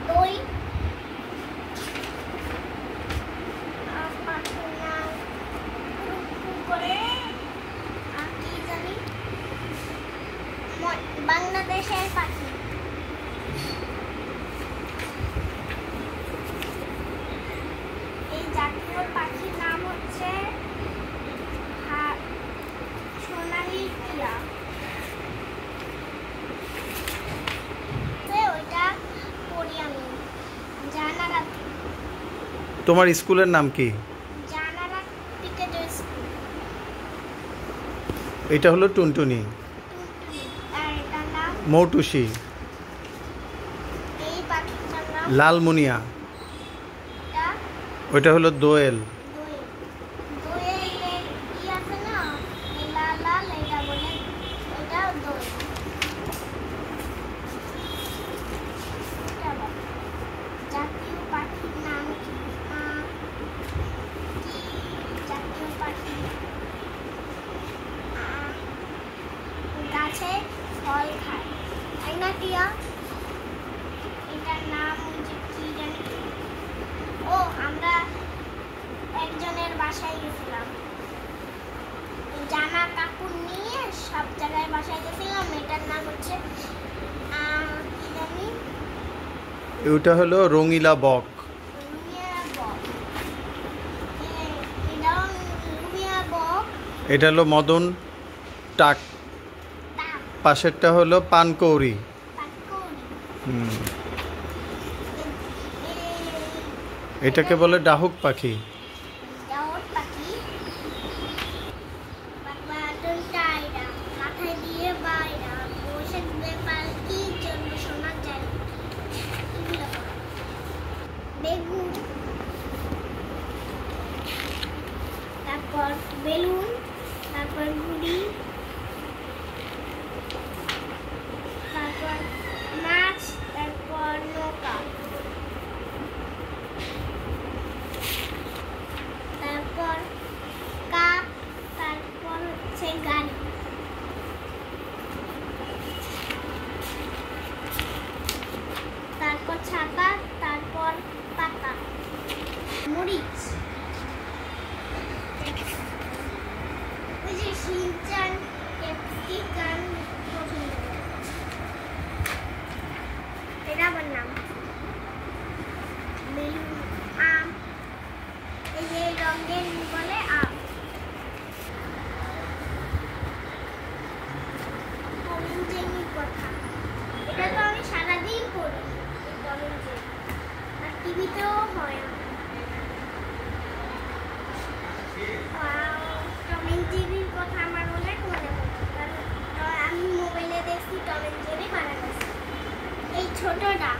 দই। পাখির নাম করে আর কি জানি, বাংলাদেশের পাখি। এই জাতীয় পাখির নাম হচ্ছে সোনালী টিয়া। ওইটা পড়ি আমি জানারা। তোমার স্কুলের নাম কি? জানারা পিকেটের স্কুল। এটা হলো টুনটুনি। আর এটার নাম মৌটুসি। এই পাখিটার নাম লালমুনিয়া। ওইটা হলো দোয়েল। দোয়েলের কি আছে না, লাল লাল, এটা বলে ওইটা দোয়েল। জাতীয় পাখির নাম কি? জাতীয় পাখি গাছে ফল খায়, তাই না টিয়া? এটার নাম হচ্ছে কি জানি। ও, আমরা একজনের বাসায় গেছিলাম, জামা কাপড় নিয়ে সব জায়গায় বাসায় গেছিলাম। এটার নাম হচ্ছে কি জানি। ওইটা হলো রঙিলা বক। এটা হলো মদন টাক। পাশেরটা হলো পানকৌড়ি। এটাকে বলে ডাহুক পাখি। বেগুন, তারপর বেলুন, তারপর ঘুড়ি, তারপর মাছ, তারপর নৌকা, তারপর কাপ, তারপর হচ্ছে গাড়ি, তারপর ছাতা, তারপর পাতা, মরিচ। ওই যে শিনচান ক্যাপসিকাম পছন্দ করে, এটা আমার নাম। বেলুন, আম, এই যে রঙের বলে আম। টম এন্ড জেরির কথা, এটা তো আমি সারাদিন পড়ি। টম এন্ড জেরি আর টিভিতেও হয়। টম এন্ড জেরির কথা আমার অনেক মনে পড়ে, কারণ আমি মোবাইলে দেখছি টম এন্ড জেরি বানানো। এই ছোটটা